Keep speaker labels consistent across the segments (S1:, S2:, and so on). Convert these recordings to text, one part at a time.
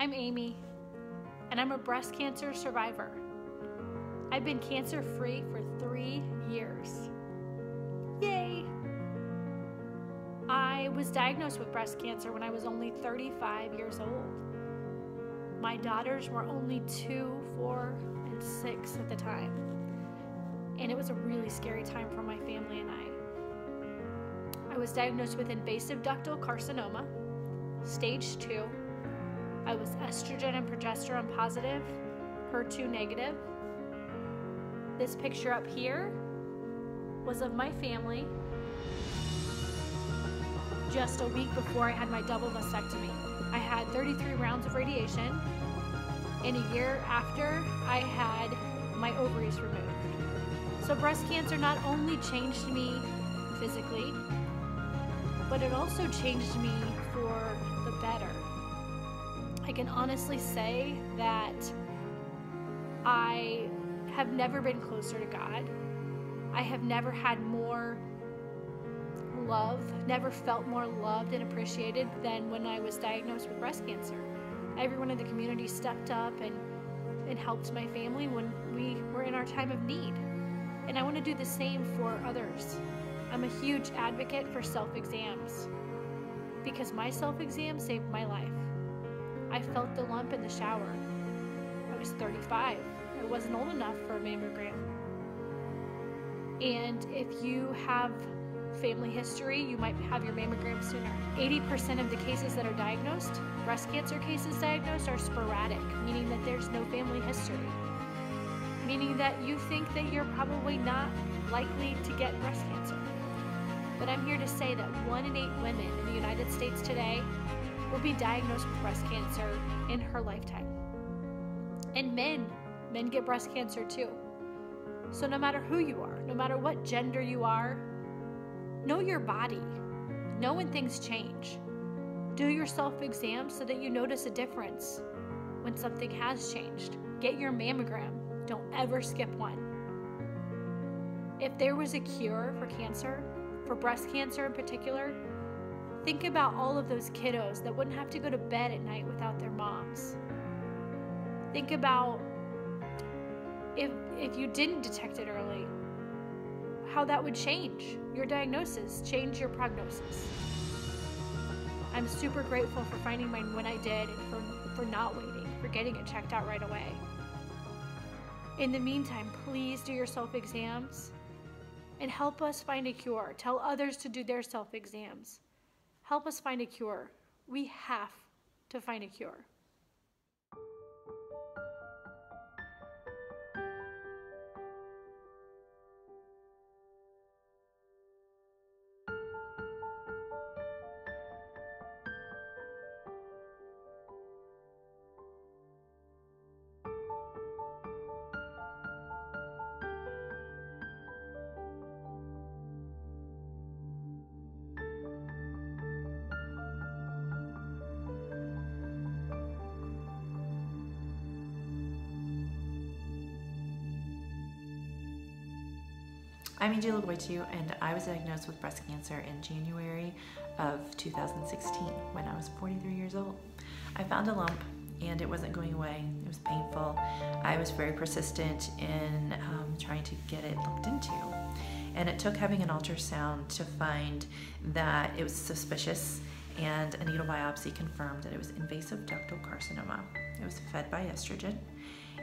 S1: I'm Amy, and I'm a breast cancer survivor. I've been cancer-free for 3 years. Yay! I was diagnosed with breast cancer when I was only 35 years old. My daughters were only 2, 4, and 6 at the time. And it was a really scary time for my family and I. I was diagnosed with invasive ductal carcinoma, stage 2. I was estrogen and progesterone positive, HER2 negative. This picture up here was of my family just a week before I had my double mastectomy. I had 33 rounds of radiation, and a year after, I had my ovaries removed. So breast cancer not only changed me physically, but it also changed me for the better. I can honestly say that I have never been closer to God. I have never had more love, never felt more loved and appreciated than when I was diagnosed with breast cancer. Everyone in the community stepped up and helped my family when we were in our time of need. And I want to do the same for others. I'm a huge advocate for self-exams because my self-exam saved my life. I felt the lump in the shower. I was 35. I wasn't old enough for a mammogram. And if you have family history, you might have your mammogram sooner. 80% of the cases that are diagnosed, breast cancer cases diagnosed, are sporadic, meaning that there's no family history. Meaning that you think that you're probably not likely to get breast cancer. But I'm here to say that 1 in 8 women in the United States today will be diagnosed with breast cancer in her lifetime. And men get breast cancer too. So no matter who you are, no matter what gender you are, know your body. Know when things change. Do your self-exam so that you notice a difference when something has changed. Get your mammogram. Don't ever skip one. If there was a cure for cancer, for breast cancer in particular, think about all of those kiddos that wouldn't have to go to bed at night without their moms. Think about if you didn't detect it early, how that would change your diagnosis, change your prognosis. I'm super grateful for finding mine when I did and for not waiting, for getting it checked out right away. In the meantime, please do your self-exams and help us find a cure. Tell others to do their self-exams. Help us find a cure. We have to find a cure.
S2: I'm Angela Goitu, and I was diagnosed with breast cancer in January of 2016 when I was 43 years old. I found a lump and it wasn't going away. It was painful. I was very persistent in trying to get it looked into. And it took having an ultrasound to find that it was suspicious, and a needle biopsy confirmed that it was invasive ductal carcinoma. It was fed by estrogen.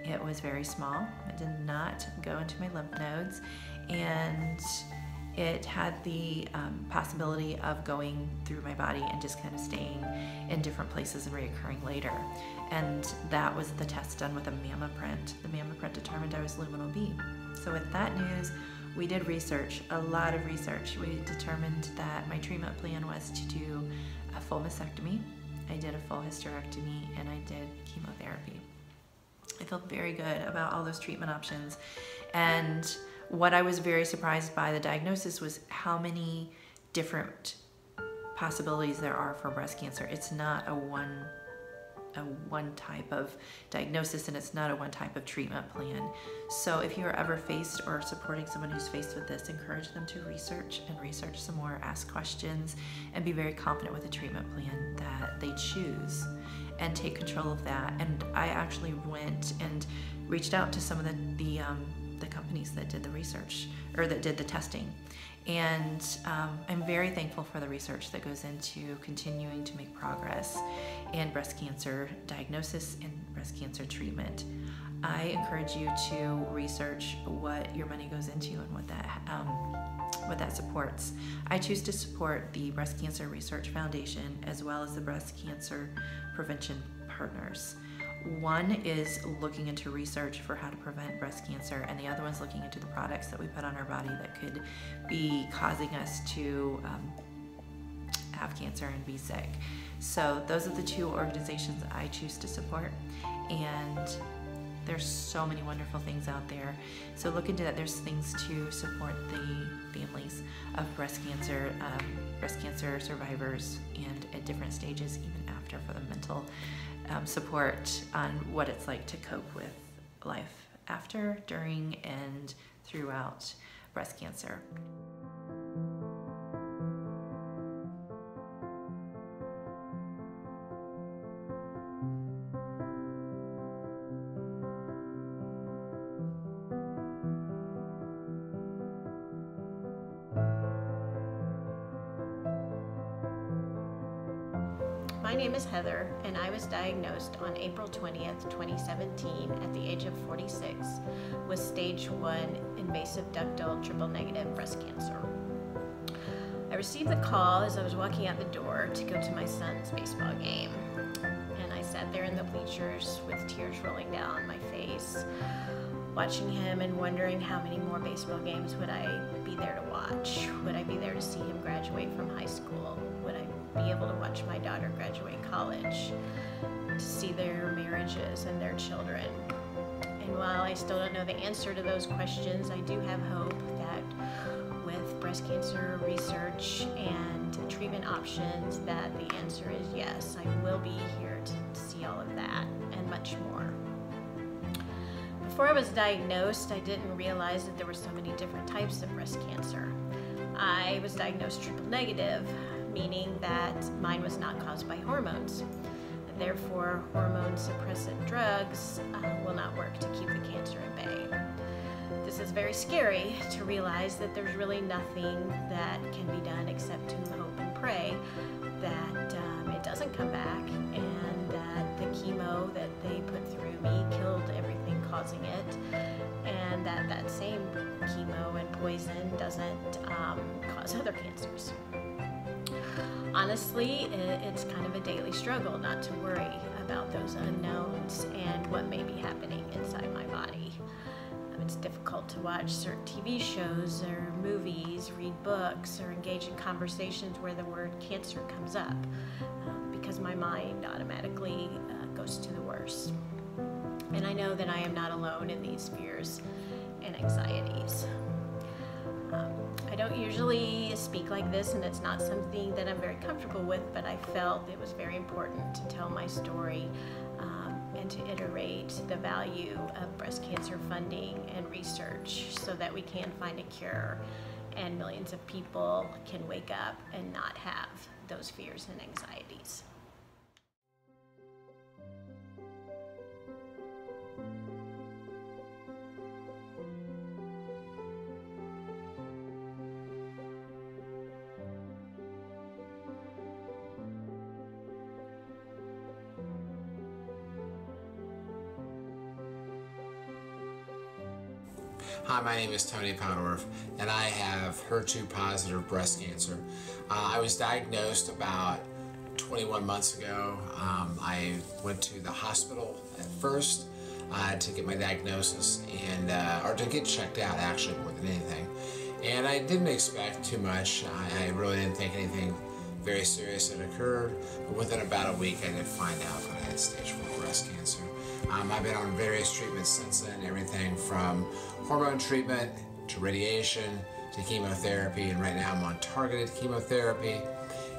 S2: It was very small. It did not go into my lymph nodes, and it had the possibility of going through my body and just kind of staying in different places and reoccurring later. And that was the test done with a mammoprint. The mammoprint determined I was luminal B. So with that news, we did research, a lot of research. We determined that my treatment plan was to do a full mastectomy. I did a full hysterectomy, and I did chemotherapy. I felt very good about all those treatment options. And what I was very surprised by the diagnosis was how many different possibilities there are for breast cancer. It's not a one type of diagnosis, and it's not a one type of treatment plan. So if you are ever faced or supporting someone who's faced with this, encourage them to research some more, ask questions, and be very confident with the treatment plan that they choose. and take control of that. And I actually went and reached out to some of the companies that did the research, or that did the testing. And I'm very thankful for the research that goes into continuing to make progress in breast cancer diagnosis and breast cancer treatment. I encourage you to research what your money goes into and what that supports. I choose to support the Breast Cancer Research Foundation as well as the Breast Cancer Prevention Partners. One is looking into research for how to prevent breast cancer, and the other one's looking into the products that we put on our body that could be causing us to have cancer and be sick. So those are the two organizations that I choose to support, and there's so many wonderful things out there. So look into that. There's things to support the families of breast cancer survivors, and at different stages, even after, for the mental support on what it's like to cope with life after, during, and throughout breast cancer.
S3: My name is Heather, and I was diagnosed on April 20th, 2017 at the age of 46 with stage 1 invasive ductal triple negative breast cancer. I received the call as I was walking out the door to go to my son's baseball game, and I sat there in the bleachers with tears rolling down my face, watching him and wondering how many more baseball games would I be there to watch. Would I be there to see him graduate from high school? Would I be able to watch my daughter graduate college, to see their marriages and their children? And while I still don't know the answer to those questions, I do have hope that with breast cancer research and treatment options, that the answer is yes. I will be here to see all of that and much more. Before I was diagnosed, I didn't realize that there were so many different types of breast cancer. I was diagnosed triple negative, meaning that mine was not caused by hormones. Therefore, hormone suppressant drugs will not work to keep the cancer at bay. This is very scary to realize that there's really nothing that can be done except to hope and pray that it doesn't come back, and that the chemo that they put through me killed everything causing it, and that that same chemo and poison doesn't cause other cancers. Honestly, it's kind of a daily struggle not to worry about those unknowns and what may be happening inside my body. It's difficult to watch certain TV shows or movies, read books, or engage in conversations where the word cancer comes up because my mind automatically goes to the worst. And I know that I am not alone in these fears and anxieties. I don't usually speak like this, and it's not something that I'm very comfortable with, but I felt it was very important to tell my story and to iterate the value of breast cancer funding and research so that we can find a cure and millions of people can wake up and not have those fears and anxieties.
S4: Hi, my name is Tony Powdorf, and I have HER2 positive breast cancer. I was diagnosed about 21 months ago. I went to the hospital at first to get my diagnosis, and or to get checked out, actually, more than anything. And I didn't expect too much. I really didn't think anything very serious had occurred, but within about a week I did find out that I had stage 4 breast cancer. I've been on various treatments since then, everything from hormone treatment to radiation to chemotherapy, and right now I'm on targeted chemotherapy,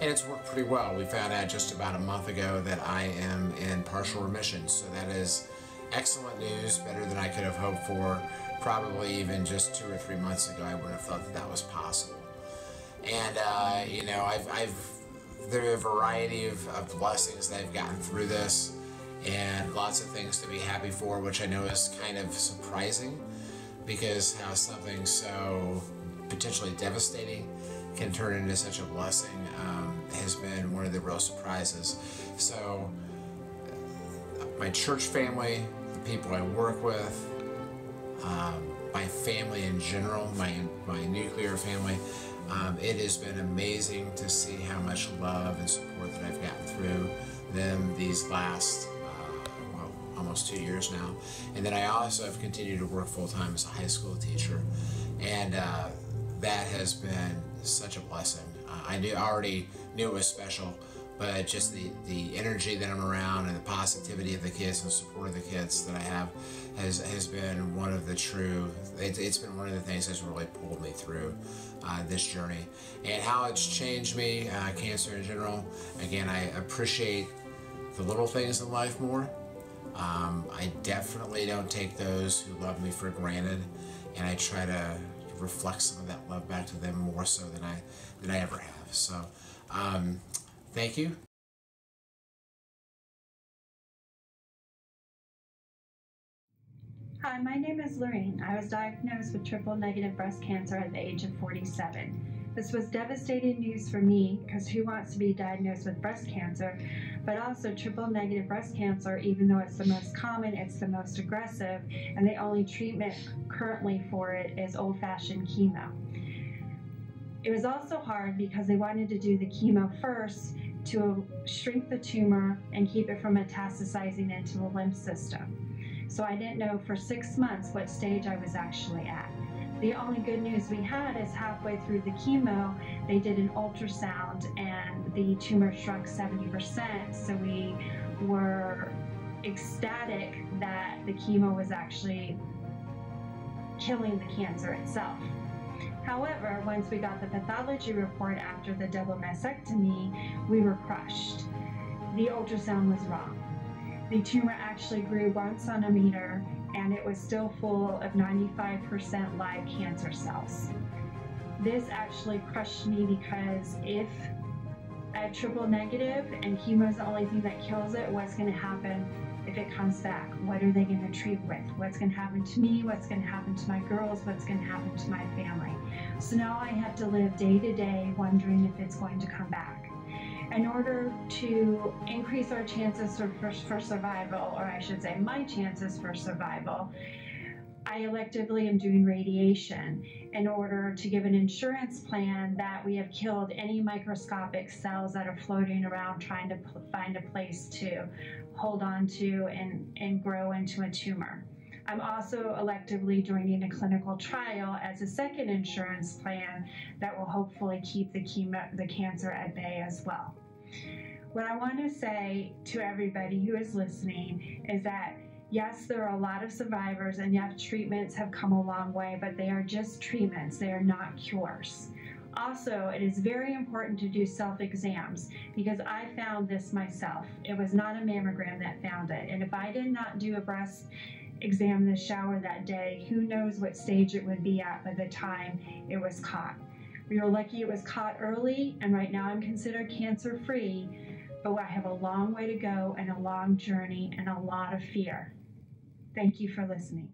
S4: and it's worked pretty well. We found out just about a month ago that I am in partial remission, so that is excellent news, better than I could have hoped for. Probably even just 2 or 3 months ago I wouldn't have thought that that was possible. And you know, I've there are a variety of blessings that I've gotten through this, and lots of things to be happy for, which I know is kind of surprising, because how something so potentially devastating can turn into such a blessing has been one of the real surprises. So my church family, the people I work with, my family in general, my nuclear family, it has been amazing to see how much love and support that I've gotten through them these last almost 2 years now. And then I also have continued to work full-time as a high school teacher, and that has been such a blessing. I already knew it was special, but just the energy that I'm around and the positivity of the kids and support of the kids that I have has been one of the it's been one of the things that's really pulled me through this journey. And how it's changed me, cancer in general, again, I appreciate the little things in life more. I definitely don't take those who love me for granted, and I try to reflect some of that love back to them more so than I ever have. So thank you.
S5: Hi, my name is Lorraine. I was diagnosed with triple-negative breast cancer at the age of 47. This was devastating news for me, because who wants to be diagnosed with breast cancer? But also triple-negative breast cancer, even though it's the most common, it's the most aggressive, and the only treatment currently for it is old-fashioned chemo. It was also hard because they wanted to do the chemo first to shrink the tumor and keep it from metastasizing into the lymph system. So I didn't know for 6 months what stage I was actually at. The only good news we had is halfway through the chemo, they did an ultrasound and the tumor shrunk 70%. So we were ecstatic that the chemo was actually killing the cancer itself. However, once we got the pathology report after the double mastectomy, we were crushed. The ultrasound was wrong. The tumor actually grew 1 centimeter, and it was still full of 95% live cancer cells. This actually crushed me, because if I have triple negative and chemo is the only thing that kills it, what's going to happen if it comes back? What are they going to treat with? What's going to happen to me? What's going to happen to my girls? What's going to happen to my family? So now I have to live day to day wondering if it's going to come back. In order to increase our chances for survival, or I should say my chances for survival, I electively am doing radiation in order to give an insurance plan that we have killed any microscopic cells that are floating around trying to find a place to hold on to and grow into a tumor. I'm also electively joining a clinical trial as a second insurance plan that will hopefully keep the cancer at bay as well. What I want to say to everybody who is listening is that yes, there are a lot of survivors, and yes, treatments have come a long way, but they are just treatments. They are not cures. Also, it is very important to do self-exams, because I found this myself. It was not a mammogram that found it. And if I did not do a breast exam in the shower that day, who knows what stage it would be at by the time it was caught. We were lucky it was caught early, and right now I'm considered cancer-free, but I have a long way to go and a long journey and a lot of fear. Thank you for listening.